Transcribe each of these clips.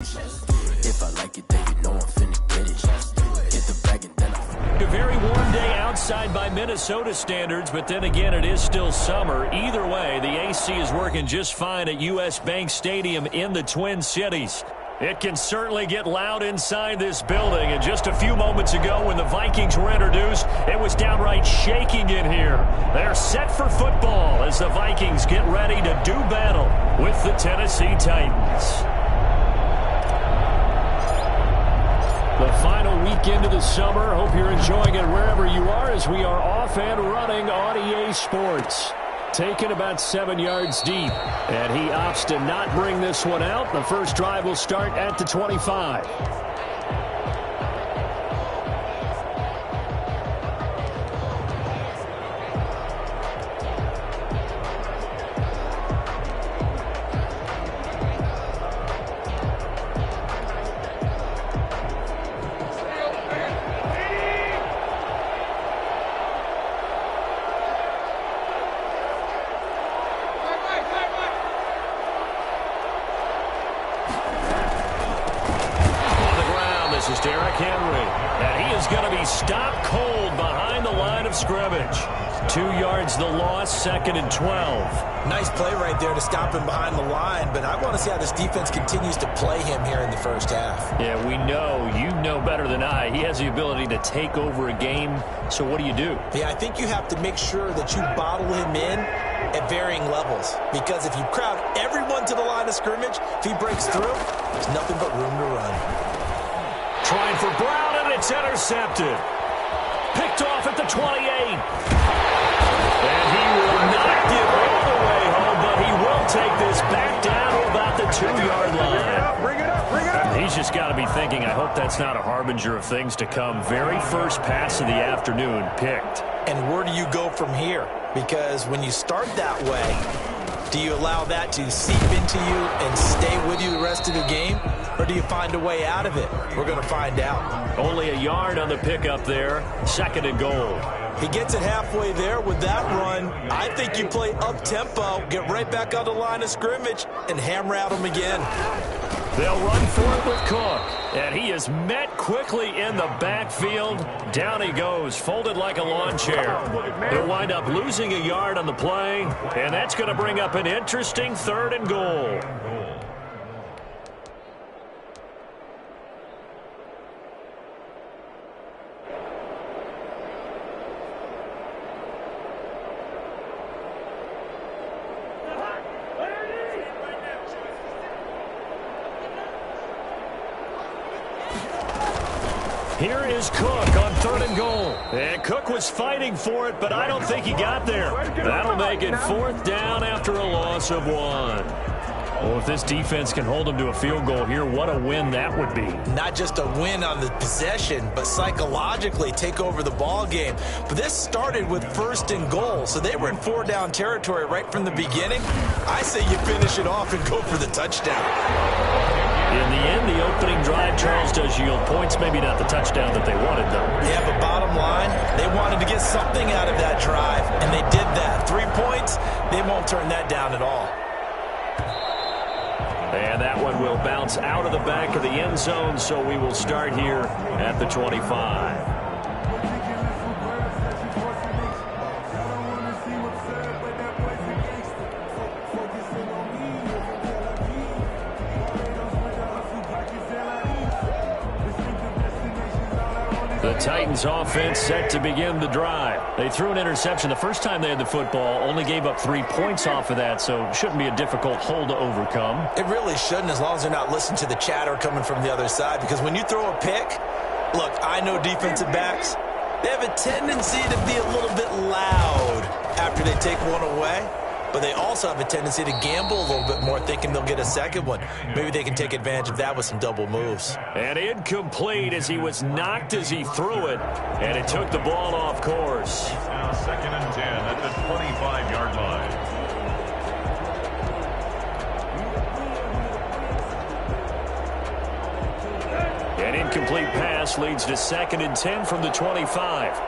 If I like it, then you know I'm finna get it. Hit the bag and then I... A very warm day outside by Minnesota standards, but then again, it is still summer. Either way, the AC is working just fine at U.S. Bank Stadium in the Twin Cities. It can certainly get loud inside this building, and just a few moments ago when the Vikings were introduced, it was downright shaking in here. They're set for football as the Vikings get ready to do battle with the Tennessee Titans. The final weekend of the summer. Hope you're enjoying it wherever you are as we are off and running on EA Sports. Taken about 7 yards deep, and he opts to not bring this one out. The first drive will start at the 25. Stopped cold behind the line of scrimmage. 2 yards the loss, 2nd and 12. Nice play right there to stop him behind the line, but I want to see how this defense continues to play him here in the first half. Yeah, we know, you know better than I, he has the ability to take over a game, so what do you do? Yeah, I think you have to make sure that you bottle him in at varying levels, because if you crowd everyone to the line of scrimmage, if he breaks through, there's nothing but room to run. Trying for Brown, and it's intercepted. Picked off at the 28. And he will not give all the way home, but he will take this back down to about the 2-yard line. Bring it up. He's just got to be thinking, I hope that's not a harbinger of things to come. Very first pass of the afternoon picked. And where do you go from here? Because when you start that way, do you allow that to seep into you and stay with you the rest of the game? Or do you find a way out of it? We're going to find out. Only a yard on the pickup there. 2nd and goal. He gets it halfway there with that run. I think you play up-tempo, get right back on the line of scrimmage, and hammer at him again. They'll run for it with Cook. And he is met quickly in the backfield. Down he goes, folded like a lawn chair. He'll wind up losing a yard on the play, and that's going to bring up an interesting 3rd and goal. Here is Cook on 3rd and goal. And Cook was fighting for it, but I don't think he got there. That'll make it 4th down after a loss of 1. Well, if this defense can hold them to a field goal here, what a win that would be. Not just a win on the possession, but psychologically take over the ball game. But this started with 1st and goal, so they were in 4-down territory right from the beginning. I say you finish it off and go for the touchdown. In the end, the opening drive, Charles, does yield points. Maybe not the touchdown that they wanted, though. Yeah, but bottom line, they wanted to get something out of that drive, and they did that. 3 points, they won't turn that down at all. And that one will bounce out of the back of the end zone, so we will start here at the 25. The Titans offense set to begin the drive. They threw an interception the first time they had the football, only gave up 3 points off of that, so shouldn't be a difficult hole to overcome. It really shouldn't, as long as they're not listening to the chatter coming from the other side, because when you throw a pick, look, I know defensive backs, they have a tendency to be a little bit loud after they take one away. But they also have a tendency to gamble a little bit more, thinking they'll get a second one. Maybe they can take advantage of that with some double moves. And incomplete as he was knocked as he threw it, and it took the ball off course. Now 2nd and 10 at the 25-yard line. An incomplete pass leads to 2nd and 10 from the 25.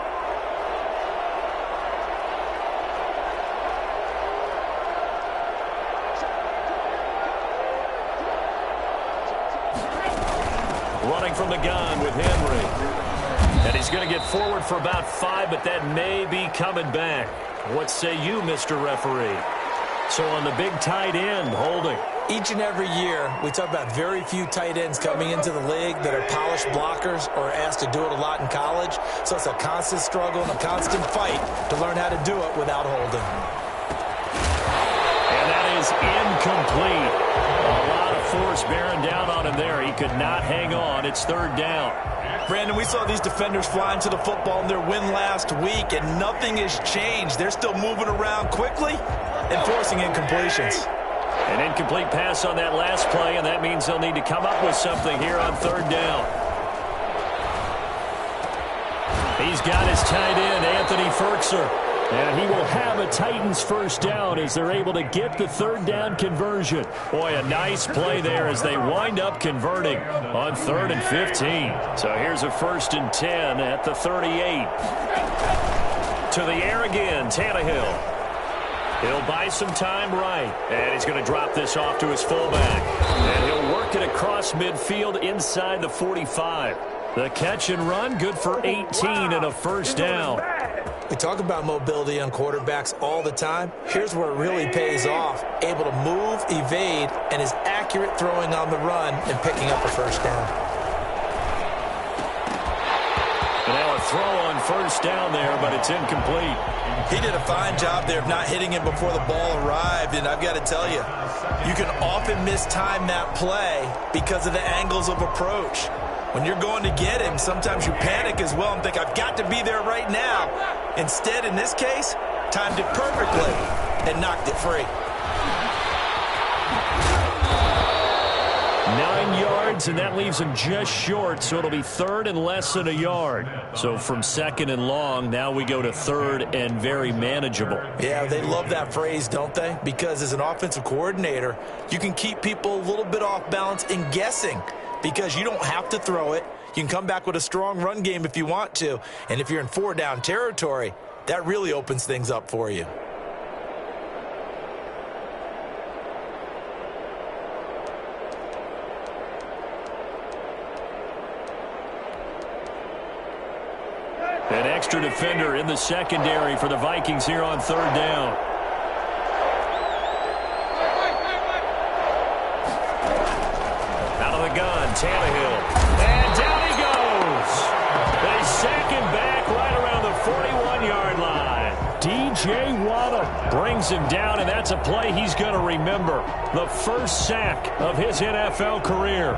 running from the gun with Henry. And he's going to get forward for about 5, but that may be coming back. What say you, Mr. Referee? So on the big tight end, holding. Each and every year, we talk about very few tight ends coming into the league that are polished blockers or asked to do it a lot in college. So it's a constant struggle and a constant fight to learn how to do it without holding. And that is incomplete. A lot of force bearing down on him there. He could not hang on. It's 3rd down. Brandon, we saw these defenders flying to the football in their win last week, and nothing has changed. They're still moving around quickly and forcing incompletions. An incomplete pass on that last play, and that means they'll need to come up with something here on 3rd down. He's got his tight end, Anthony Ferkser. And he will have a Titans first down as they're able to get the 3rd down conversion. Boy, a nice play there as they wind up converting on 3rd and 15. So here's a 1st and 10 at the 38. To the air again, Tannehill. He'll buy some time right. And he's going to drop this off to his fullback. And he'll work it across midfield inside the 45. The catch and run, good for 18 and a 1st down. We talk about mobility on quarterbacks all the time. Here's where it really pays off. Able to move, evade, and is accurate throwing on the run and picking up a 1st down. And now a throw on 1st down there, but it's incomplete. He did a fine job there of not hitting him before the ball arrived, and I've got to tell you, you can often mistime that play because of the angles of approach. When you're going to get him, sometimes you panic as well and think, I've got to be there right now. Instead, in this case, timed it perfectly and knocked it free. 9 yards, and that leaves him just short, so it'll be 3rd and less than a yard. So from 2nd and long, now we go to 3rd and very manageable. Yeah, they love that phrase, don't they? Because as an offensive coordinator, you can keep people a little bit off balance and guessing. Because you don't have to throw it. You can come back with a strong run game if you want to. And if you're in 4-down territory, that really opens things up for you. An extra defender in the secondary for the Vikings here on 3rd down. Gun, Tannehill, and down he goes. They sack him back right around the 41-yard line. DJ Waddle brings him down, and that's a play he's going to remember. The first sack of his NFL career.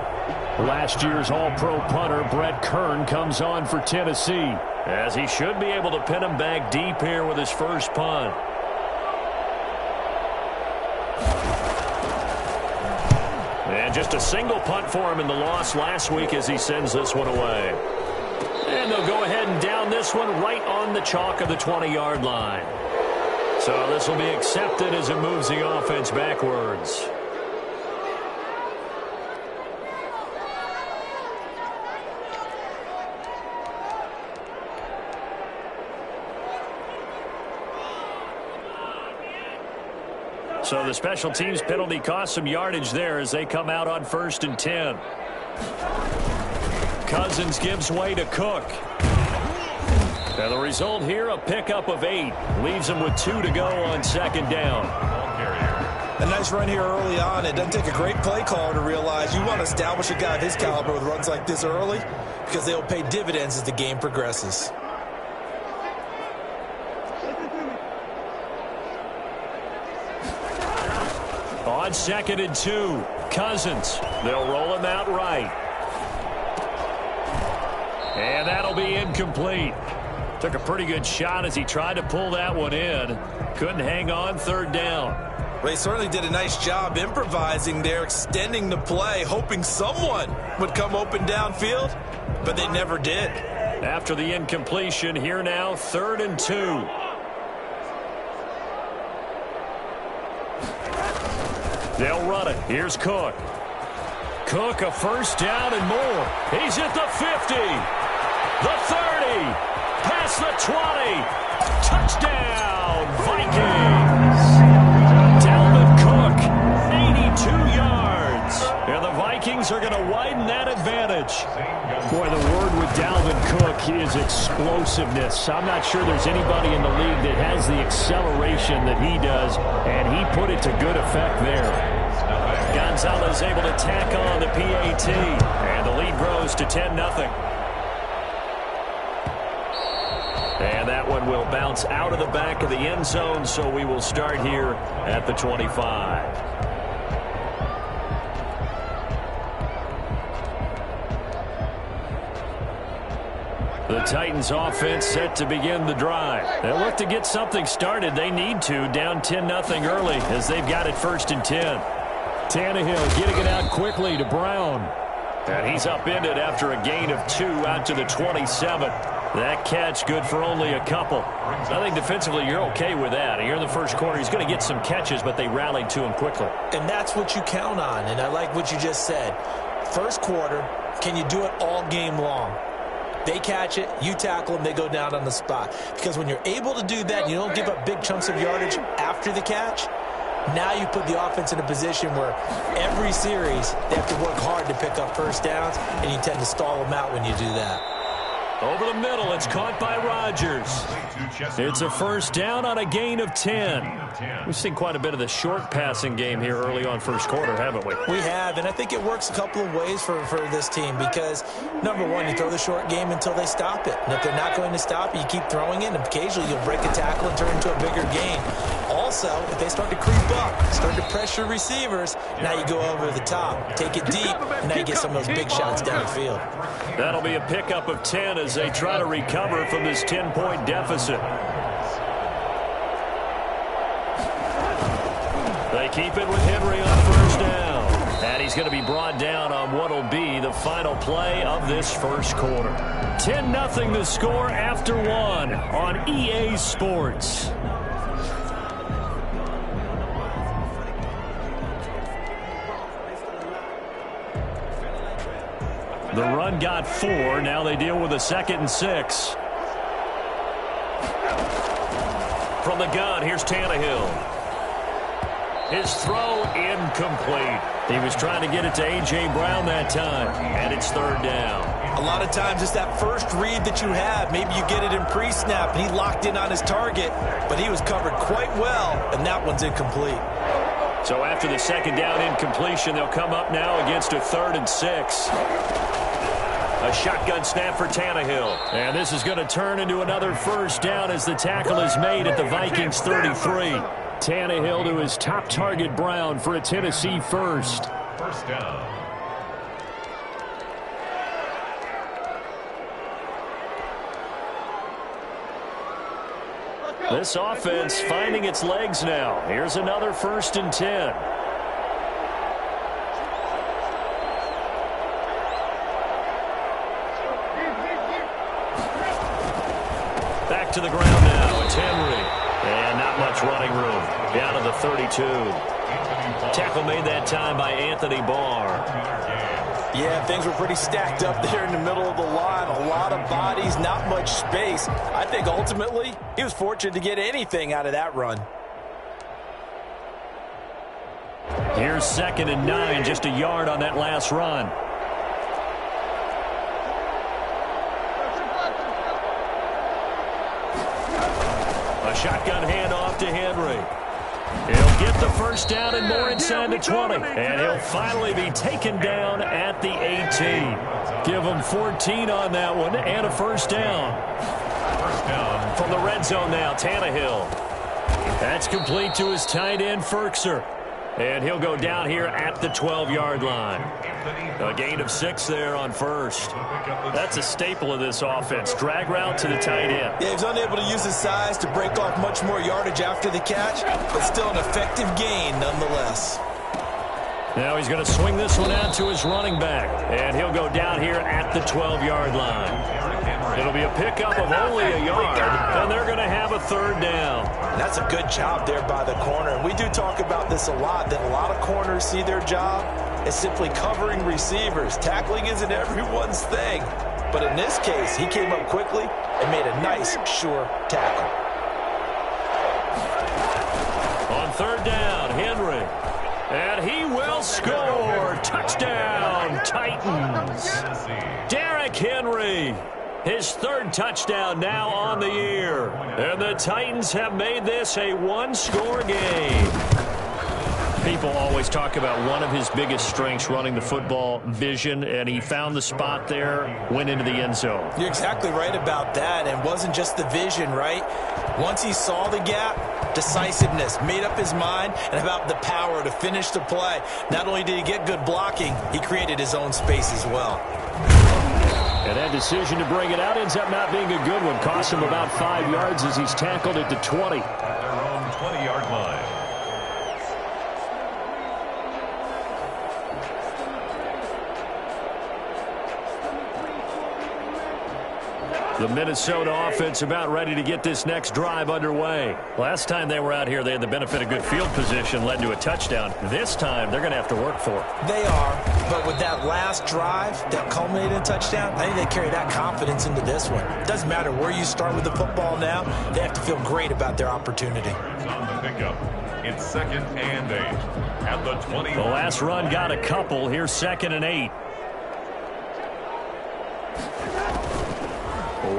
Last year's All-Pro punter Brett Kern comes on for Tennessee, as he should be able to pin him back deep here with his first punt. And just a single punt for him in the loss last week as he sends this one away. And they'll go ahead and down this one right on the chalk of the 20-yard line. So this will be accepted as it moves the offense backwards. So the special teams penalty cost some yardage there as they come out on 1st and 10. Cousins gives way to Cook. And the result here, a pickup of 8. Leaves him with 2 to go on 2nd down. A nice run here early on. It doesn't take a great play caller to realize you want to establish a guy of his caliber with runs like this early because they'll pay dividends as the game progresses. On 2nd and 2, Cousins. They'll roll him out right. And that'll be incomplete. Took a pretty good shot as he tried to pull that one in. Couldn't hang on 3rd down. They certainly did a nice job improvising there, extending the play, hoping someone would come open downfield, but they never did. After the incompletion, here now, 3rd and 2. They'll run it. Here's Cook. Cook, a first down and more. He's at the 50, the 30, past the 20. Touchdown, Vikings. Dalvin Cook, 82 yards. And the Vikings are going to widen that advantage. Boy, the word with Dalvin Cook is explosiveness. I'm not sure there's anybody in the league that has the acceleration that he does, and he put it to good effect there. Gonzalez able to tack on the PAT, and the lead grows to 10-0. And that one will bounce out of the back of the end zone, so we will start here at the 25. The Titans offense set to begin the drive. They'll look to get something started. They need to, down 10-0 early as they've got it 1st and 10. Tannehill getting it out quickly to Brown. And he's upended after a gain of 2 out to the 27. That catch good for only a couple. I think defensively you're okay with that. Here in the first quarter, he's going to get some catches, but they rallied to him quickly. And that's what you count on, and I like what you just said. First quarter, can you do it all game long? They catch it, you tackle them, they go down on the spot. Because when you're able to do that, you don't give up big chunks of yardage after the catch. Now you put the offense in a position where every series they have to work hard to pick up first downs, and you tend to stall them out when you do that. Over the middle, it's caught by Rodgers. It's a first down on a gain of 10. We've seen quite a bit of the short passing game here early on first quarter, haven't we? We have, and I think it works a couple of ways for this team because, number one, you throw the short game until they stop it. And if they're not going to stop it, you keep throwing it, and occasionally you'll break a tackle and turn into a bigger gain. Also, if they start to creep up, start to pressure receivers, now you go over the top, take it deep, and now you get some of those big shots downfield. That'll be a pickup of 10 as they try to recover from this 10-point deficit. They keep it with Henry on first down. And he's going to be brought down on what will be the final play of this first quarter. 10-0 the score after 1 on EA Sports. The run got 4. Now they deal with a 2nd and 6. From the gun, here's Tannehill. His throw incomplete. He was trying to get it to A.J. Brown that time, and it's 3rd down. A lot of times it's that first read that you have. Maybe you get it in pre-snap, and he locked in on his target, but he was covered quite well, and that one's incomplete. So after the 2nd down incompletion, they'll come up now against a 3rd and 6. A shotgun snap for Tannehill. And this is going to turn into another first down as the tackle is made at the Vikings 33. Tannehill to his top target, Brown, for a Tennessee first. First down. This offense finding its legs now. Here's another 1st and 10. Back to the ground now. It's Henry. And not much running room. Down to the 32. Tackle made that time by Anthony Barr. Yeah, things were pretty stacked up there in the middle of the line. A lot of bodies, not much space. I think ultimately he was fortunate to get anything out of that run. Here's 2nd and 9, just a yard on that last run. A shotgun handoff to Henry. He'll get the first down and more inside the 20. And he'll finally be taken down at the 18. Give him 14 on that one and a first down. First down. From the red zone now, Tannehill. That's complete to his tight end, Firkser. And he'll go down here at the 12-yard line. A gain of 6 there on first. That's a staple of this offense. Drag route to the tight end. Yeah, he's unable to use his size to break off much more yardage after the catch, but still an effective gain nonetheless. Now he's going to swing this one out to his running back. And he'll go down here at the 12-yard line. It'll be a pickup of only a yard, and they're going to have a 3rd down. That's a good job there by the corner. And we do talk about this a lot, that a lot of corners see their job as simply covering receivers. Tackling isn't everyone's thing. But in this case, he came up quickly and made a nice, sure tackle. On 3rd down, Henry. And he will score. Touchdown, Titans. Derrick Henry, his third touchdown now on the year. And the Titans have made this a one-score game. People always talk about one of his biggest strengths, running the football, vision, and he found the spot there, went into the end zone. You're exactly right about that, and it wasn't just the vision, right? Once he saw the gap, decisiveness, made up his mind, and about the power to finish the play. Not only did he get good blocking, he created his own space as well. And that decision to bring it out ends up not being a good one. Cost him about 5 yards as he's tackled at the 20. At their own 20-yard line. The Minnesota offense about ready to get this next drive underway. Last time they were out here, they had the benefit of good field position, led to a touchdown. This time, they're going to have to work for it. They are, but with that last drive that culminated in a touchdown, I think they carry that confidence into this one. It doesn't matter where you start with the football now. They have to feel great about their opportunity. On the pickup, it's 2nd and 8 at the 20. The last run got a couple. Here's 2nd and 8.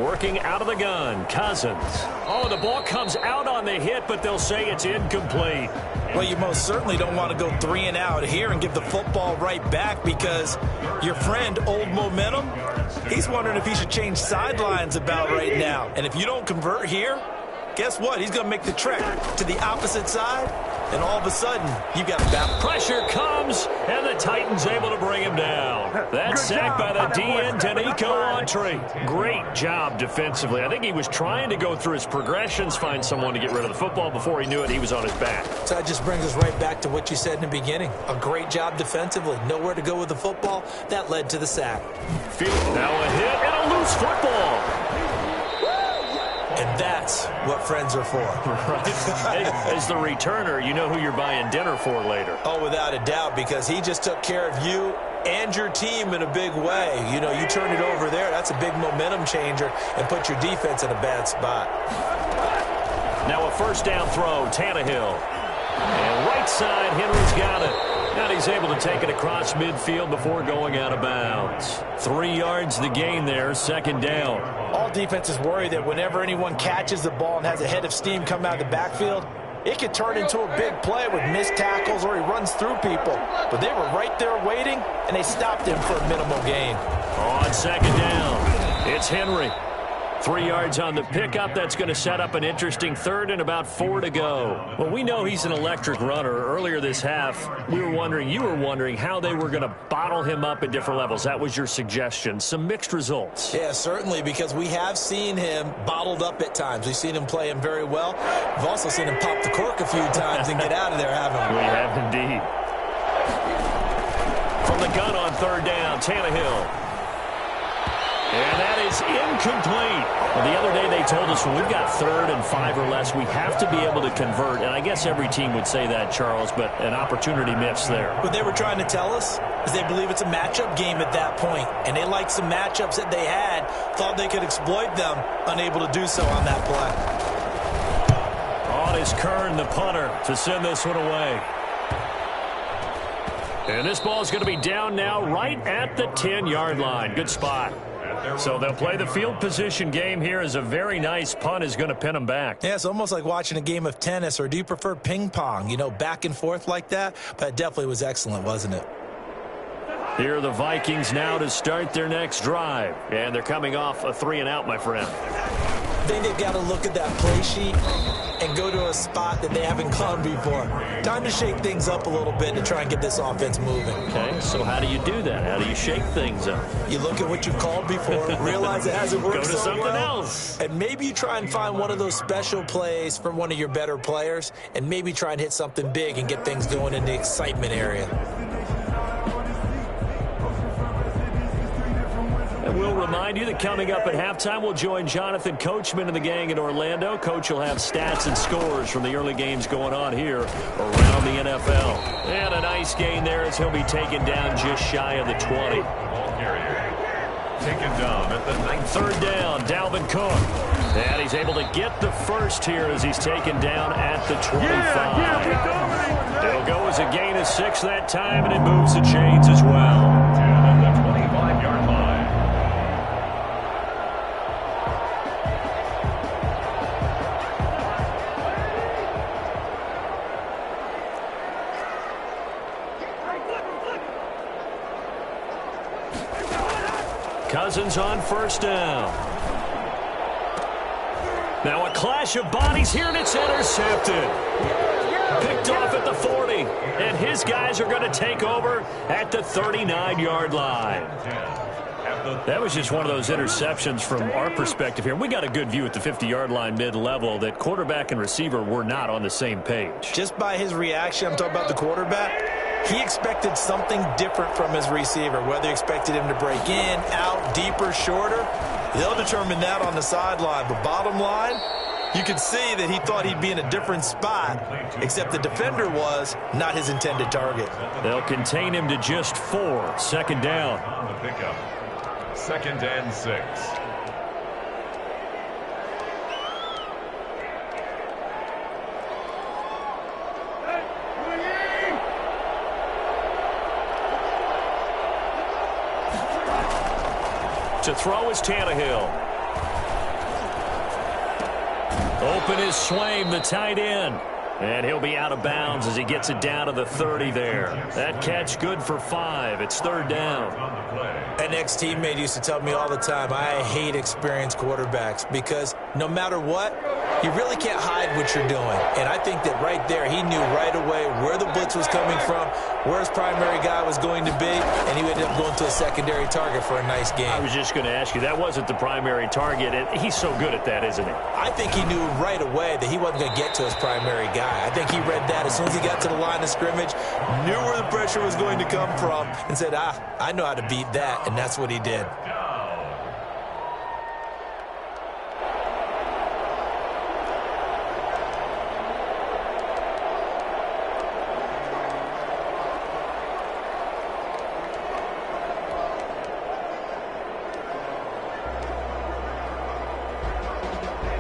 Working out of the gun, Cousins. Oh, the ball comes out on the hit, but they'll say it's incomplete. Well, you most certainly don't want to go 3 and out here and give the football right back, because your friend, Old Momentum, he's wondering if he should change sidelines about right now. And if you don't convert here, guess what? He's going to make the trek to the opposite side, and all of a sudden, you got back. Pressure comes, and the Titans able to bring him down. That sack by the DN, Danico Autry. Great job defensively. I think he was trying to go through his progressions, find someone to get rid of the football. Before he knew it, he was on his back. So that just brings us right back to what you said in the beginning. A great job defensively. Nowhere to go with the football. That led to the sack. Now a hit and a loose football. And that's what friends are for. Right. Hey, as the returner, you know who you're buying dinner for later. Oh, without a doubt, because he just took care of you and your team in a big way. You know, you turn it over there, that's a big momentum changer, and put your defense in a bad spot. Now a first down throw, Tannehill. And right side, Henry's got it. And he's able to take it across midfield before going out of bounds. 3 yards the gain there, 2nd down. All defenses worry that whenever anyone catches the ball and has a head of steam come out of the backfield, it could turn into a big play with missed tackles or he runs through people. But they were right there waiting, and they stopped him for a minimal gain. On 2nd down, it's Henry. 3 yards on the pickup. That's going to set up an interesting 3rd and about 4 to go. Well, we know he's an electric runner. Earlier this half, you were wondering how they were going to bottle him up at different levels. That was your suggestion. Some mixed results. Yeah, certainly, because we have seen him bottled up at times. We've seen him play him very well. We've also seen him pop the cork a few times and get out of there, haven't we? We have indeed. From the gun on 3rd down, Tannehill. And that is incomplete. Well, the other day they told us when we've got 3rd and 5 or less, we have to be able to convert. And I guess every team would say that, Charles, but an opportunity missed there. What they were trying to tell us is they believe it's a matchup game at that point. And they liked some matchups that they had, thought they could exploit them, unable to do so on that play. On is Kern, the punter, to send this one away. And this ball is going to be down now right at the 10-yard line. Good spot. So they'll play the field position game here as a very nice punt is going to pin them back. Yeah, it's almost like watching a game of tennis, or do you prefer ping pong, you know, back and forth like that? But it definitely was excellent, wasn't it? Here are the Vikings now to start their next drive. And they're coming off a 3 and out, my friend. I think they've got to look at that play sheet and go to a spot that they haven't gone before. Time to shake things up a little bit to try and get this offense moving. Okay, so how do you do that? How do you shake things up? You look at what you've called before, realize it hasn't worked Go to so something well, else. and maybe you try and find one of those special plays from one of your better players, and maybe try and hit something big and get things going in the excitement area. And we'll remind you that coming up at halftime, we'll join Jonathan Coachman and the gang in Orlando. Coach will have stats and scores from the early games going on here around the NFL. And a nice gain there as he'll be taken down just shy of the 20. Ball carrier taken down at the 9th. 3rd down, Dalvin Cook. And he's able to get the first here as he's taken down at the 25. It'll go as a gain of 6 that time, and it moves the chains as well. At the 25-yard line. Cousins on first down. Now a clash of bodies here, and it's intercepted. Picked off at the 40, and his guys are going to take over at the 39-yard line. That was just one of those interceptions from our perspective here. We got a good view at the 50-yard line mid-level that quarterback and receiver were not on the same page. Just by his reaction, I'm talking about the quarterback, he expected something different from his receiver, whether he expected him to break in, out, deeper, shorter. They'll determine that on the sideline. But bottom line, you could see that he thought he'd be in a different spot, except the defender was not his intended target. They'll contain him to just 4. Second down. On the pickup. 2nd and 6. To throw is Tannehill. Open is Swaim, the tight end. And he'll be out of bounds as he gets it down to the 30 there. That catch good for 5. It's 3rd down. An ex-teammate used to tell me all the time, I hate experienced quarterbacks because no matter what, you really can't hide what you're doing. And I think that right there, he knew right away where the blitz was coming from, where his primary guy was going to be, and he ended up going to a secondary target for a nice game. I was just going to ask you, that wasn't the primary target. He's so good at that, isn't he? I think he knew right away that he wasn't going to get to his primary guy. I think he read that as soon as he got to the line of scrimmage, knew where the pressure was going to come from, and said, I know how to beat that, and that's what he did.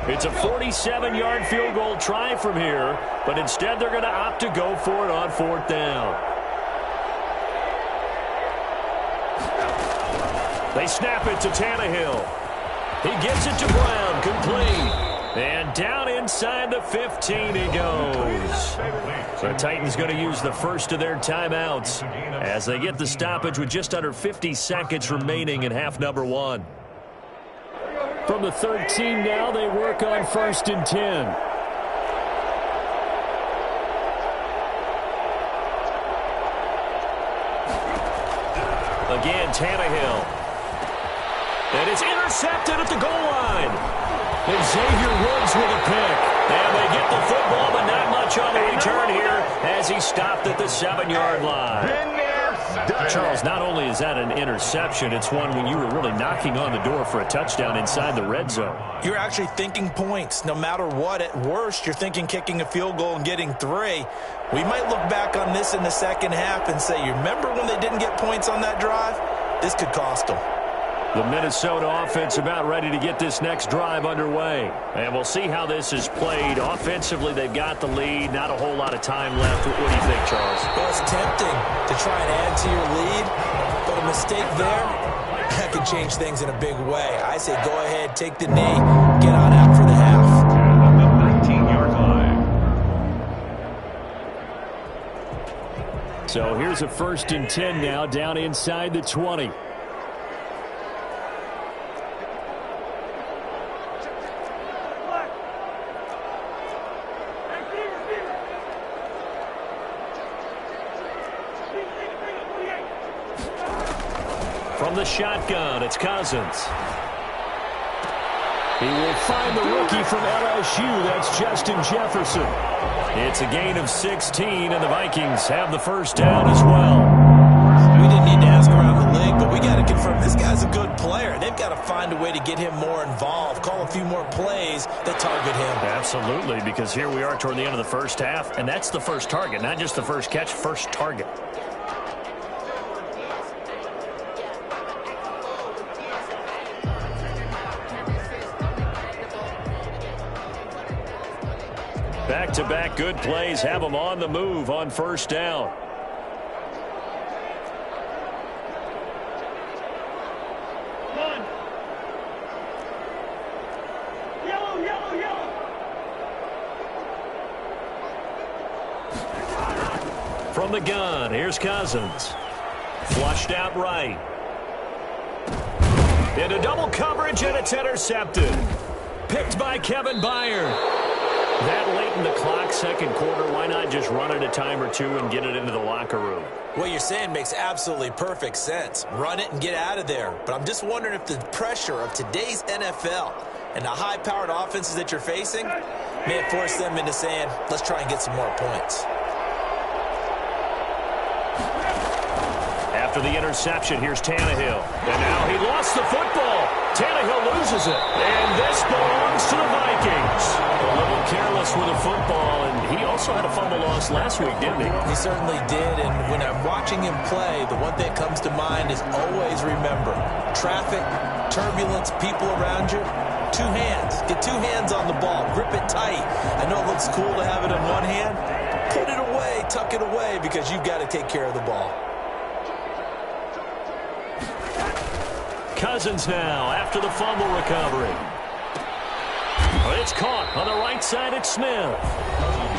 It's a 47-yard field goal try from here, but instead they're going to opt to go for it on 4th down. They snap it to Tannehill. He gets it to Brown, complete. And down inside the 15 he goes. The Titans going to use the first of their timeouts as they get the stoppage with just under 50 seconds remaining in half number 1. From the 13 now, they work on 1st and 10. Again, Tannehill. And it's intercepted at the goal line. And Xavier Woods with a pick. And they get the football, but not much on the return here as he stopped at the 7-yard line. Charles, not only is that an interception, it's one when you were really knocking on the door for a touchdown inside the red zone. You're actually thinking points. No matter what, at worst, you're thinking kicking a field goal and getting 3. We might look back on this in the second half and say, you remember when they didn't get points on that drive? This could cost them. The Minnesota offense about ready to get this next drive underway. And we'll see how this is played. Offensively, they've got the lead. Not a whole lot of time left. What do you think, Charles? Well, it's tempting to try and add to your lead, but a mistake there, that could change things in a big way. I say go ahead, take the knee, get on out for the half. At the 19-yard line. So here's a 1st and 10 now down inside the 20. From the shotgun, it's Cousins. He will find the rookie from LSU. That's Justin Jefferson. It's a gain of 16, and the Vikings have the first down as well. We didn't need to ask around the league, but we got to confirm this guy's a good player. They've got to find a way to get him more involved, call a few more plays that target him. Absolutely, because here we are toward the end of the first half, and that's the first target, not just the first catch, first target. Back-to-back good plays have them on the move on first down. From the gun, here's Cousins. Flushed out right. Into double coverage, and it's intercepted. Picked by Kevin Byard. That late in the clock, second quarter, why not just run it a time or two and get it into the locker room? What you're saying makes absolutely perfect sense. Run it and get out of there. But I'm just wondering if the pressure of today's NFL and the high-powered offenses that you're facing may have forced them into saying, let's try and get some more points. After the interception, here's Tannehill. And now he lost the football. Tannehill loses it. And this belongs to the Vikings. A little careless with the football, and he also had a fumble loss last week, didn't he? He certainly did, and when I'm watching him play, the one thing that comes to mind is always remember, traffic, turbulence, people around you, two hands. Get two hands on the ball. Grip it tight. I know it looks cool to have it in one hand. Put it away, tuck it away, because you've got to take care of the ball. Cousins now after the fumble recovery. It's caught on the right side at Smith.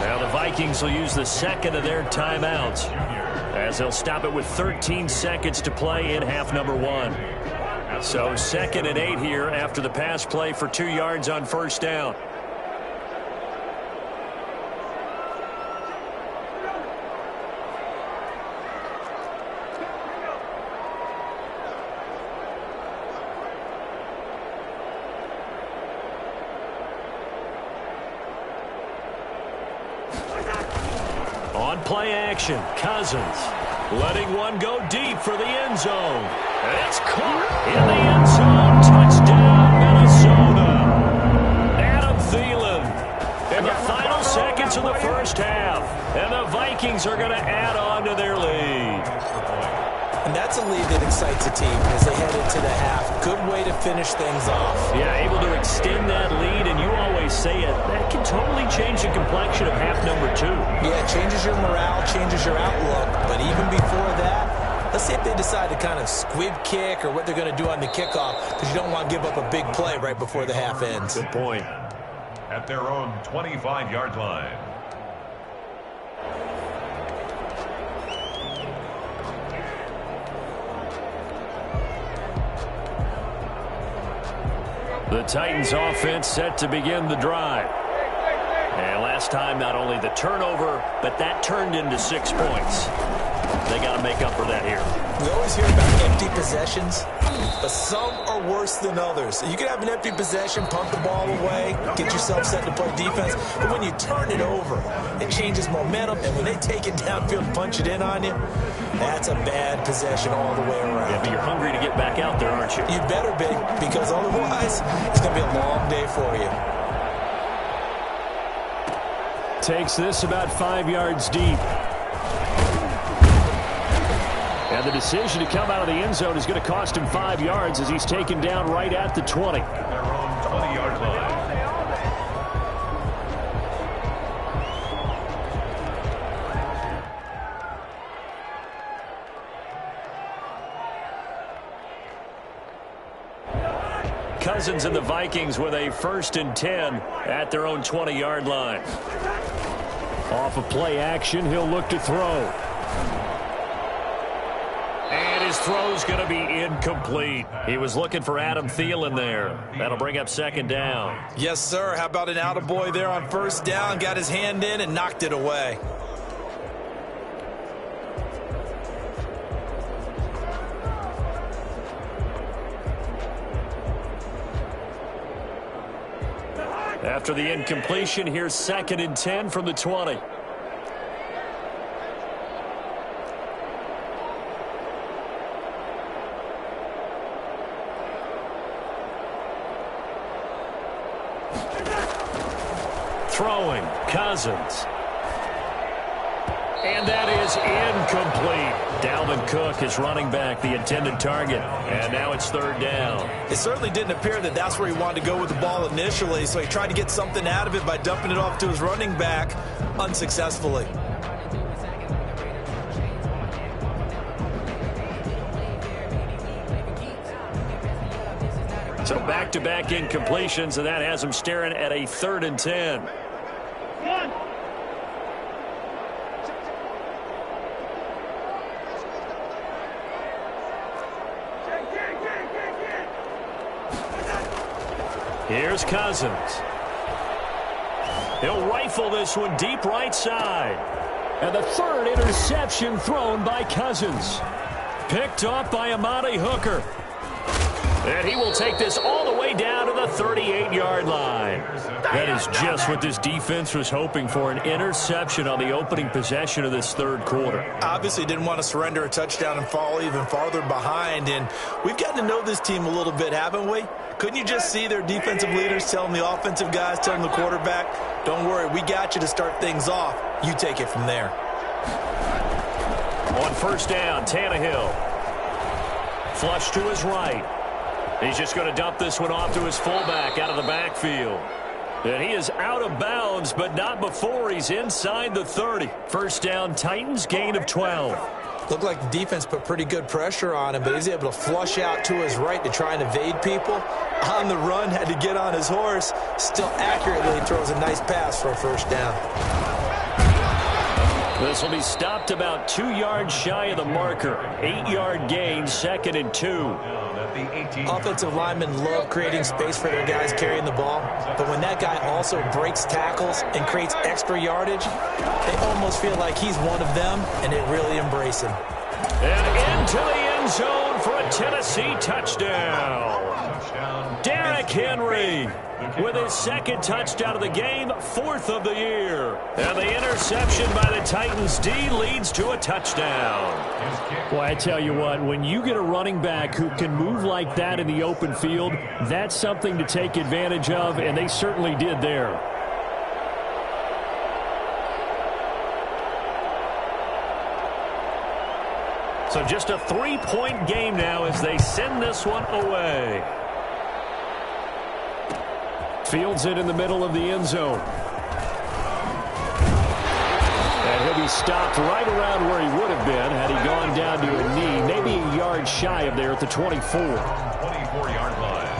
Now the Vikings will use the second of their timeouts as they'll stop it with 13 seconds to play in half number one. So 2nd and 8 here after the pass play for 2 yards on first down. Play action. Cousins letting one go deep for the end zone. It's caught in the end zone. Touchdown, Minnesota. Adam Thielen in the final seconds of the first half. And the Vikings are going to add on to their lead. And that's a lead that excites a team as they head into the half. Good way to finish things off. Yeah, able to extend that lead, and you always say it, that can totally change the complexion of half number 2. Yeah, it changes your morale, changes your outlook. But even before that, let's see if they decide to kind of squib kick or what they're going to do on the kickoff, because you don't want to give up a big play right before the half ends. Good point. At their own 25-yard line. The Titans offense set to begin the drive. And last time, not only the turnover, but that turned into 6 points. They got to make up for that here. We always hear about empty possessions, but some are worse than others. You can have an empty possession, punt the ball away, get yourself set to play defense, but when you turn it over, it changes momentum, and when they take it downfield and punch it in on you, that's a bad possession all the way around. Yeah, but you're hungry to get back out there, aren't you? You better be, because otherwise, it's going to be a long day for you. Takes this about 5 yards deep. And the decision to come out of the end zone is going to cost him 5 yards as he's taken down right at the 20. Their own 20-yard line. Cousins and the Vikings with a 1st and 10 at their own 20-yard line. Off of play action, he'll look to throw. And his throw's going to be incomplete. He was looking for Adam Thielen there. That'll bring up 2nd down. Yes, sir. How about an attaboy there on 1st down? Got his hand in and knocked it away. After the incompletion, here's 2nd and 10 from the 20. Throwing, Cousins. And that is incomplete. Dalvin Cook is running back, the intended target. And now it's third down. It certainly didn't appear that that's where he wanted to go with the ball initially, so he tried to get something out of it by dumping it off to his running back unsuccessfully. So back-to-back incompletions, and that has him staring at a 3rd and 10. Here's Cousins. He'll rifle this one deep right side. And the 3rd interception thrown by Cousins. Picked off by Amani Hooker. And he will take this all the way down to the 38-yard line. That is just what this defense was hoping for, an interception on the opening possession of this 3rd quarter. Obviously didn't want to surrender a touchdown and fall even farther behind. And we've gotten to know this team a little bit, haven't we? Couldn't you just see their defensive leaders telling the offensive guys, telling the quarterback, don't worry, we got you to start things off. You take it from there. On 1st down, Tannehill. Flush to his right. He's just going to dump this one off to his fullback out of the backfield. And he is out of bounds, but not before he's inside the 30. 1st down, Titans, gain of 12. Looked like the defense put pretty good pressure on him, but he's able to flush out to his right to try and evade people. On the run, had to get on his horse. Still accurately throws a nice pass for a 1st down. This will be stopped about 2 yards shy of the marker. 8-yard gain, 2nd and 2. Offensive linemen love creating space for their guys carrying the ball, but when that guy also breaks tackles and creates extra yardage, they almost feel like he's one of them, and they really embrace him. And into the end zone for a Tennessee touchdown. Derrick Henry with his 2nd touchdown of the game, 4th of the year. And the interception by the Titans D leads to a touchdown. Well, I tell you what, when you get a running back who can move like that in the open field, that's something to take advantage of, and they certainly did there. So just a 3-point game now as they send this one away. Fields it in the middle of the end zone. And he'll be stopped right around where he would have been had he gone down to a knee, maybe a yard shy of there at the 24. 24-yard line.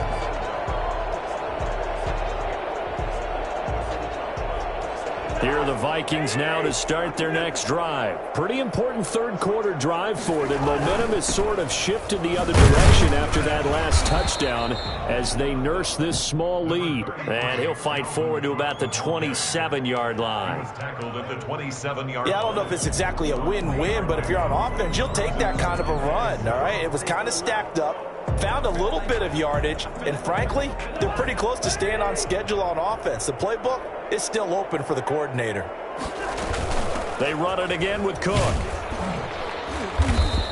Here are the Vikings now to start their next drive. Pretty important 3rd quarter drive for them. Momentum has sort of shifted the other direction after that last touchdown as they nurse this small lead. And he'll fight forward to about the 27-yard line. Tackled at the 27-yard line. Yeah, I don't know if it's exactly a win-win, but if you're on offense, you'll take that kind of a run, all right? It was kind of stacked up, found a little bit of yardage, and frankly, they're pretty close to staying on schedule on offense. The playbook is still open for the coordinator. They run it again with Cook.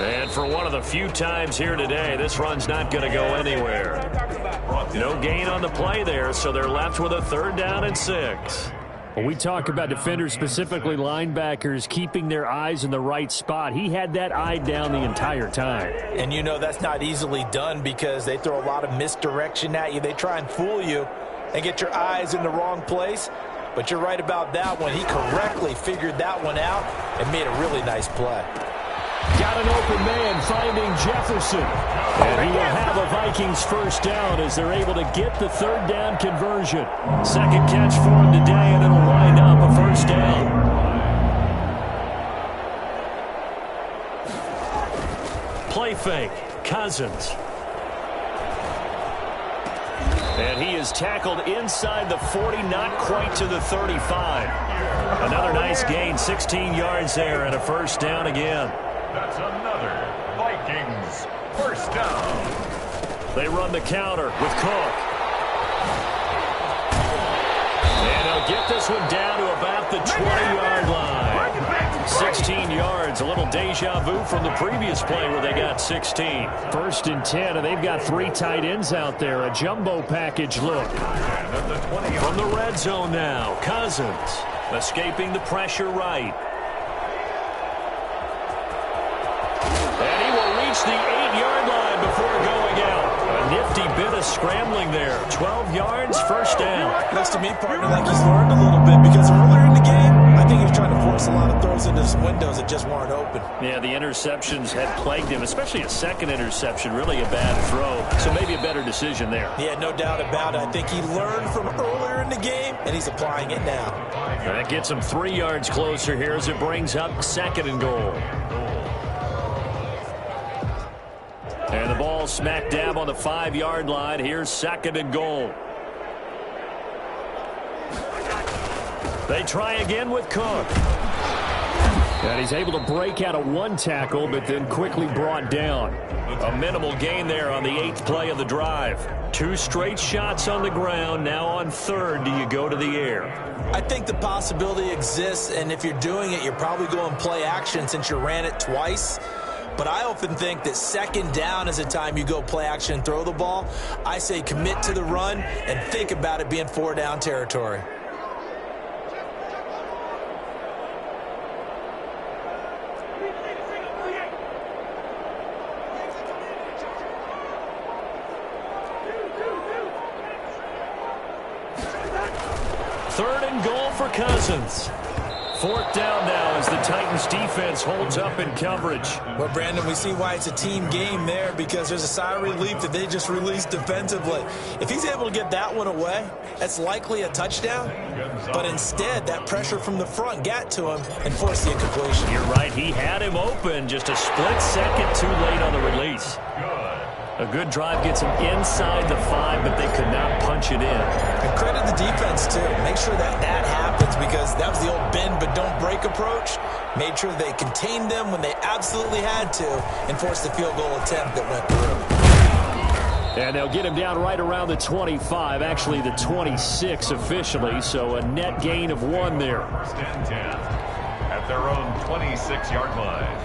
And for one of the few times here today, this run's not going to go anywhere. No gain on the play there, so they're left with a 3rd down and 6. When we talk about defenders, specifically linebackers, keeping their eyes in the right spot, he had that eye down the entire time. And you know that's not easily done because they throw a lot of misdirection at you. They try and fool you and get your eyes in the wrong place. But you're right about that one. He correctly figured that one out and made a really nice play. Got an open man finding Jefferson. And he will have a Vikings 1st down as they're able to get the 3rd down conversion. 2nd catch for him today, and it'll wind up a 1st down. Play fake. Cousins. And he is tackled inside the 40, not quite to the 35. Another nice gain, 16 yards there, and a 1st down again. That's another Vikings 1st down. They run the counter with Cook. And he'll get this one down to about the 20-yard line. 16 yards, a little deja vu from the previous play where they got 16. 1st and 10, and they've got 3 tight ends out there. A jumbo package look. From the red zone now, Cousins escaping the pressure right. reached the 8-yard line before going out. A nifty bit of scrambling there. 12 yards, first down. Looks to me, partner, like he's learned a little bit because earlier in the game, I think he was trying to force a lot of throws into some windows that just weren't open. Yeah, the interceptions had plagued him, especially a second interception. Really a bad throw, so maybe a better decision there. Yeah, no doubt about it. I think he learned from earlier in the game, and he's applying it now. That gets him 3 yards closer here as it brings up 2nd and goal. And the ball smack dab on the 5-yard line. Here's 2nd and goal. They try again with Cook. And he's able to break out of one tackle, but then quickly brought down. A minimal gain there on the 8th play of the drive. 2 straight shots on the ground. Now on 3rd, do you go to the air? I think the possibility exists, and if you're doing it, you're probably going play action since you ran it twice. But I often think that 2nd down is the time you go play action and throw the ball. I say commit to the run and think about it being 4-down territory. Third and goal for Cousins. 4th down now as the Titans defense holds up in coverage. Well, Brandon, we see why it's a team game there because there's a sigh of relief that they just released defensively. If he's able to get that one away, that's likely a touchdown. But instead, that pressure from the front got to him and forced the incompletion. You're right. He had him open. Just a split second too late on the release. A good drive gets him inside the 5, but they could not punch it in. And credit the defense, too. Make sure that that happens because that was the old bend but don't break approach. Made sure they contained them when they absolutely had to and forced the field goal attempt that went through. And they'll get him down right around the 25, actually the 26 officially, so a net gain of 1 there. 10 at their own 26-yard line.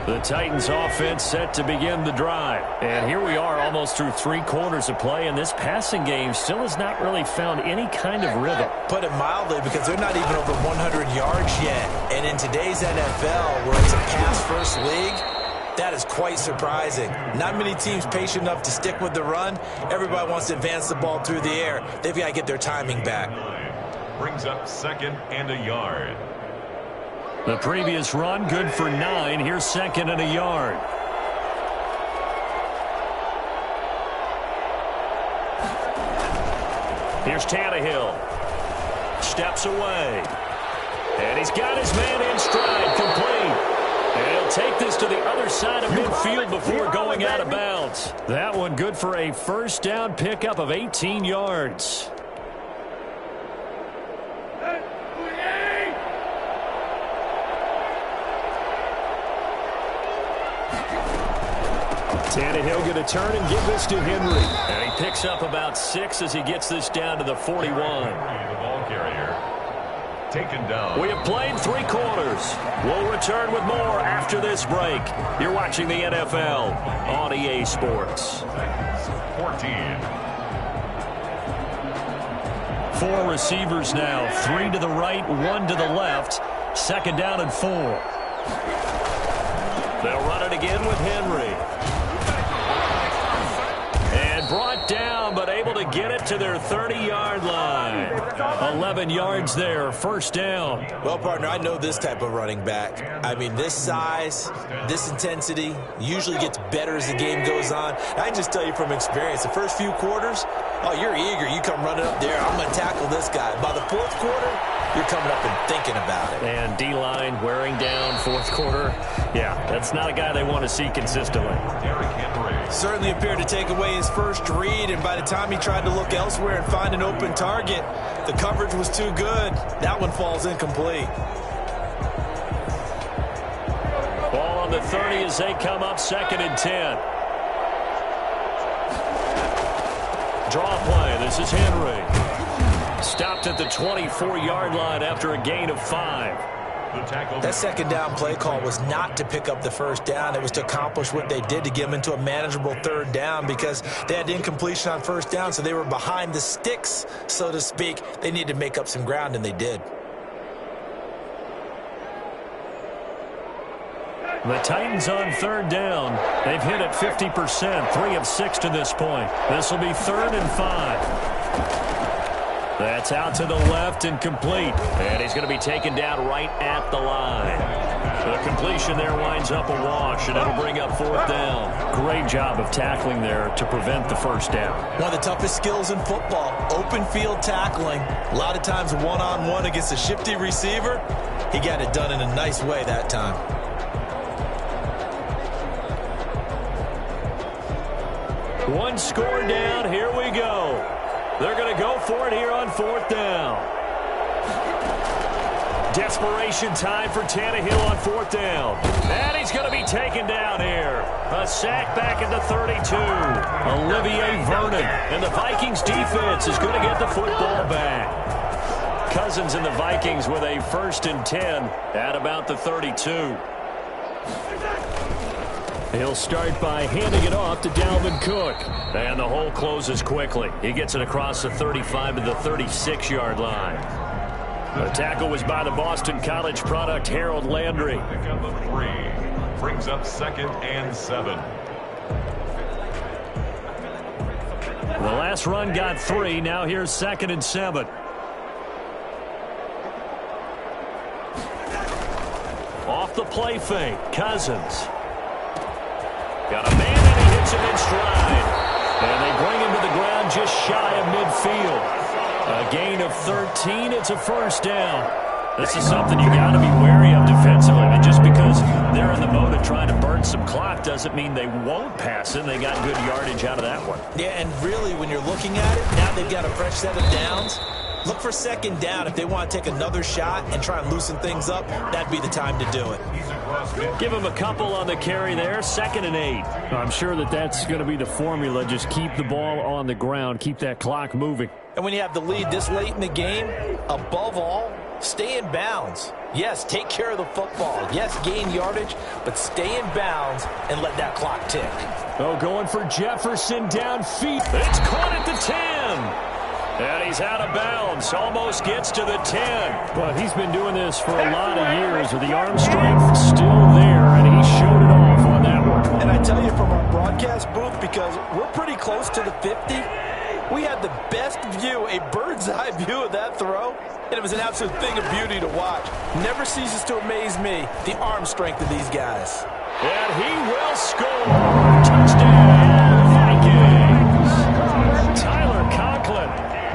The Titans offense set to begin the drive. And here we are almost through 3 quarters of play, and this passing game still has not really found any kind of rhythm. Put it mildly, because they're not even over 100 yards yet. And in today's NFL, where it's a pass-first league, that is quite surprising. Not many teams patient enough to stick with the run. Everybody wants to advance the ball through the air. They've got to get their timing back. Brings up 2nd and a yard. The previous run, good for 9. Here's 2nd and a yard. Here's Tannehill. Steps away. And he's got his man in stride, complete. And he'll take this to the other side of midfield before going out of bounds. That one good for a 1st down pickup of 18 yards. Tannehill going to turn and give this to Henry. And he picks up about 6 as he gets this down to the 41. The ball carrier taken down. We have played 3 quarters. We'll return with more after this break. You're watching the NFL on EA Sports. 14. 4 receivers now. 3 to the right, 1 to the left. 2nd down and 4. They'll run it again with Henry. Brought down, but able to get it to their 30-yard line. 11 yards there, 1st down. Well, partner, I know this type of running back. I mean, this size, this intensity usually gets better as the game goes on. I just tell you from experience, the first few quarters, oh, you're eager. You come running up there, I'm going to tackle this guy. By the 4th quarter, you're coming up and thinking about it. And D-line wearing down 4th quarter. Yeah, that's not a guy they want to see consistently. Certainly appeared to take away his first read, and by the time he tried to look elsewhere and find an open target, the coverage was too good. That one falls incomplete. Ball on the 30 as they come up 2nd and 10. Draw play. This is Henry. Stopped at the 24-yard line after a gain of 5. That 2nd down play call was not to pick up the 1st down. It was to accomplish what they did to get them into a manageable 3rd down because they had incompletion on 1st down, so they were behind the sticks, so to speak. They needed to make up some ground, and they did. The Titans on third down. They've hit it 50%, 3 of 6 to this point. This will be 3rd and 5. That's out to the left and complete. And he's going to be taken down right at the line. The completion there winds up a wash, and it'll bring up 4th down. Great job of tackling there to prevent the first down. One of the toughest skills in football, open field tackling. A lot of times one-on-one against a shifty receiver. He got it done in a nice way that time. One score down. Here we go. They're going to go for it here on 4th down. Desperation time for Tannehill on 4th down. And he's going to be taken down here. A sack back at the 32. Olivier Vernon. And the Vikings defense is going to get the football back. Cousins and the Vikings with a 1st and 10 at about the 32. He'll start by handing it off to Dalvin Cook. And the hole closes quickly. He gets it across the 35 to the 36-yard line. The tackle was by the Boston College product, Harold Landry. Pick up of 3. Brings up 2nd and 7. The last run got 3. Now here's 2nd and 7. Off the play fake, Cousins. Got a man and he hits him in stride. And they bring him to the ground just shy of midfield. A gain of 13. It's a 1st down. This is something you got to be wary of defensively. And just because they're in the mode of trying to burn some clock doesn't mean they won't pass it. They got good yardage out of that one. Yeah, and really when you're looking at it, now they've got a fresh set of downs. Look for 2nd down. If they want to take another shot and try and loosen things up, that'd be the time to do it. Give him a couple on the carry there. 2nd and 8. I'm sure that's going to be the formula. Just keep the ball on the ground. Keep that clock moving. And when you have the lead this late in the game, above all, stay in bounds. Yes, take care of the football. Yes, gain yardage, but stay in bounds and let that clock tick. Oh, going for Jefferson downfield. It's caught at the 10. And he's out of bounds. Almost gets to the 10. But he's been doing this for a lot of years with the arm strength still there, and he showed it off on that one. And I tell you from our broadcast booth, because we're pretty close to the 50, we had the best view, a bird's eye view of that throw, and it was an absolute thing of beauty to watch. Never ceases to amaze me, the arm strength of these guys. And he will score. Touchdown, Vikings. Tyler Conklin,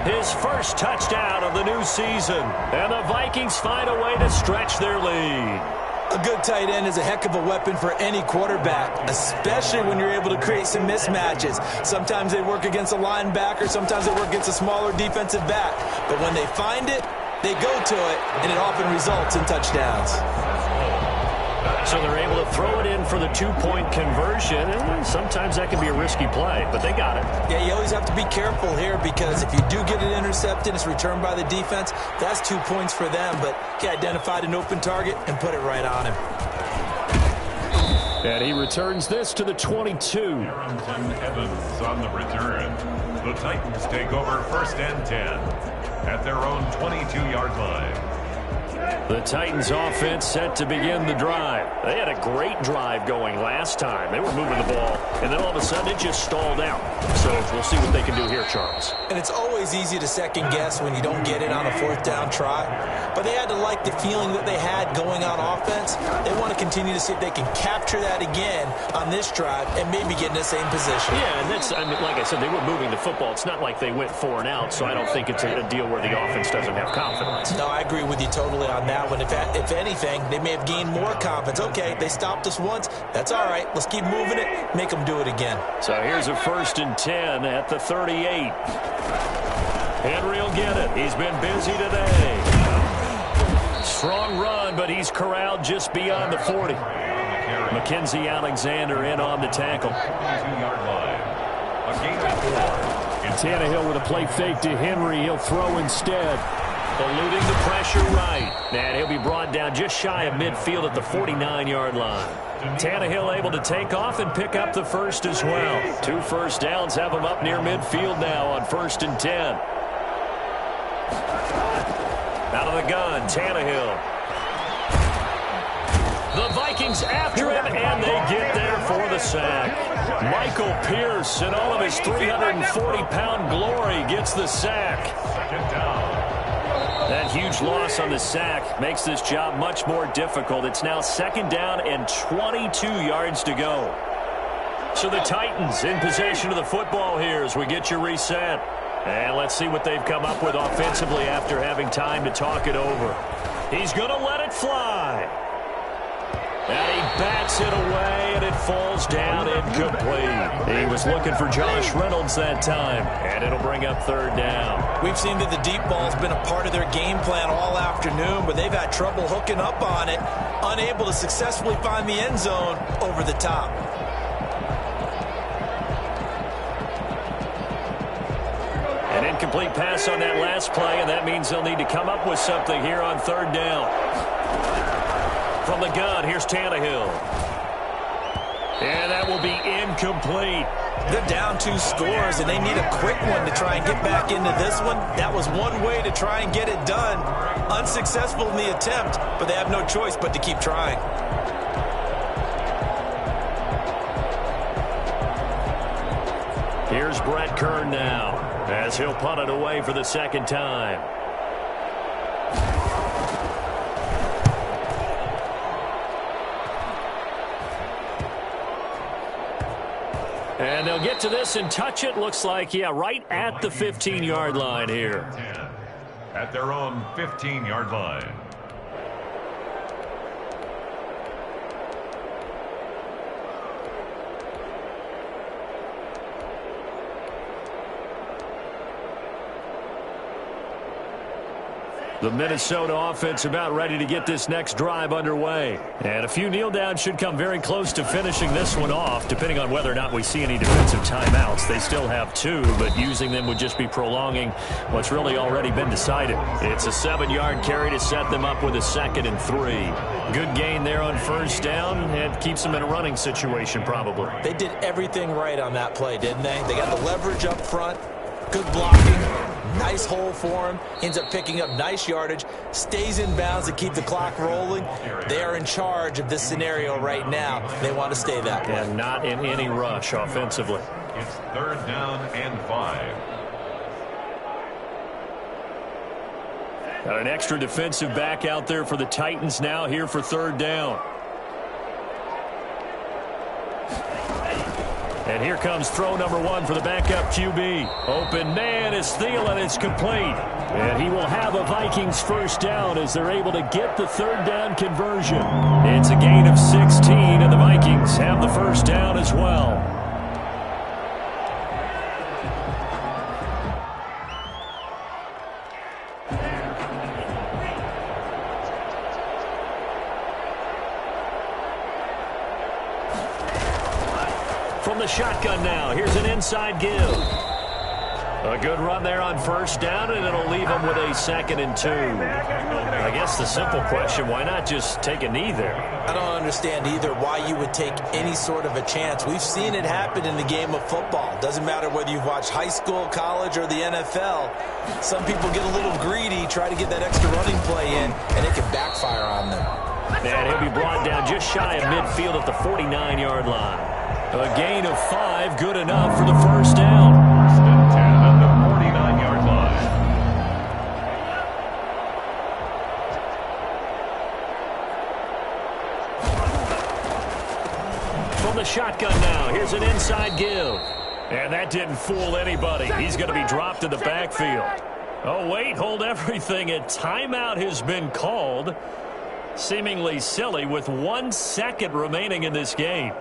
his first touchdown of the new season. And the Vikings find a way to stretch their lead. A good tight end is a heck of a weapon for any quarterback, especially when you're able to create some mismatches. Sometimes they work against a linebacker, sometimes they work against a smaller defensive back. But when they find it, they go to it, and it often results in touchdowns. So they're able to throw it in for the 2-point conversion, and sometimes that can be a risky play, but they got it. Yeah, you always have to be careful here, because if you do get it intercepted, it's returned by the defense, that's 2 points for them, but he identified an open target and put it right on him. And he returns this to the 22. Harrington Evans on the return. The Titans take over 1st and 10 at their own 22-yard line. The Titans offense set to begin the drive. They had a great drive going last time. They were moving the ball, and then all of a sudden it just stalled out. So we'll see what they can do here, Charles. And it's always easy to second guess when you don't get it on a 4th down try. But they had to like the feeling that they had going on offense. They want to continue to see if they can capture that again on this drive and maybe get in the same position. Yeah, and that's, I mean, like I said, they were moving the football. It's not like they went 4 and out, so I don't think it's a deal where the offense doesn't have confidence. No, I agree with you totally on that one. If anything, they may have gained more confidence. Okay, they stopped us once. That's all right. Let's keep moving it. Make them do it again. So here's a 1st and 10 at the 38. Henry will get it. He's been busy today. Strong run, but he's corralled just beyond the 40. Mackenzie Alexander in on the tackle. 22-yard line. A gain of 4. And Tannehill with a play fake to Henry. He'll throw instead. Eluding the pressure right. And he'll be brought down just shy of midfield at the 49-yard line. Tannehill able to take off and pick up the 1st as well. 2 first downs have him up near midfield now on 1st and 10. Out of the gun, Tannehill. The Vikings after him, and they get there for the sack. Michael Pierce, in all of his 340-pound glory, gets the sack. That huge loss on the sack makes this job much more difficult. It's now 2nd down and 22 yards to go. So the Titans in possession of the football here as we get you reset. And let's see what they've come up with offensively after having time to talk it over. He's going to let it fly. And he bats it away, and it falls down incomplete. He was looking for Josh Reynolds that time, and it'll bring up 3rd down. We've seen that the deep ball's been a part of their game plan all afternoon, but they've had trouble hooking up on it, unable to successfully find the end zone over the top. An incomplete pass on that last play, and that means they'll need to come up with something here on 3rd down. From the gun, here's Tannehill. And that will be incomplete. They're down 2 scores, and they need a quick one to try and get back into this one. That was one way to try and get it done. Unsuccessful in the attempt, but they have no choice but to keep trying. Here's Brett Kern now, as he'll punt it away for the 2nd time. And they'll get to this and touch it. Looks like, yeah, right at the 15-yard line here. At their own 15-yard line. The Minnesota offense about ready to get this next drive underway. And a few kneel downs should come very close to finishing this one off, depending on whether or not we see any defensive timeouts. They still have 2, but using them would just be prolonging what's really already been decided. It's a 7-yard carry to set them up with a 2nd and 3. Good gain there on 1st down, and keeps them in a running situation probably. They did everything right on that play, didn't they? They got the leverage up front, good blocking. Nice hole for him. Ends up picking up nice yardage. Stays in bounds to keep the clock rolling. They are in charge of this scenario right now. They want to stay that way. And not in any rush offensively. It's 3rd down and 5. Got an extra defensive back out there for the Titans now here for 3rd down. And here comes throw number 1 for the backup QB. Open man is Thielen. It's complete. And he will have a Vikings 1st down as they're able to get the 3rd down conversion. It's a gain of 16, and the Vikings have the 1st down as well. From the shotgun now, here's an inside give. A good run there on 1st down, and it'll leave them with a 2nd and 2. I guess the simple question, why not just take a knee there? I don't understand either why you would take any sort of a chance. We've seen it happen in the game of football. Doesn't matter whether you've watched high school, college, or the NFL. Some people get a little greedy, try to get that extra running play in, and it can backfire on them. And he'll be brought down just shy of midfield at the 49-yard line. A gain of 5, good enough for the 1st down. 1st and 10 at the 49-yard line. From the shotgun now, here's an inside give. And that didn't fool anybody. He's going to be dropped in the backfield. Oh, wait, hold everything. A timeout has been called. Seemingly silly with 1 second remaining in this game.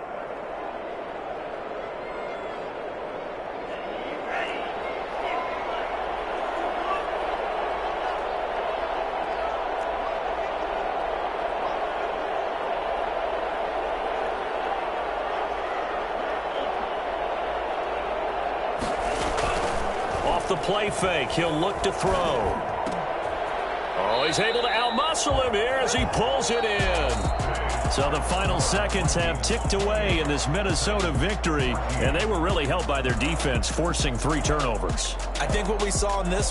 The play fake. He'll look to throw. Oh, he's able to outmuscle him here as he pulls it in. So the final seconds have ticked away in this Minnesota victory, and they were really helped by their defense, forcing 3 turnovers. I think what we saw in this one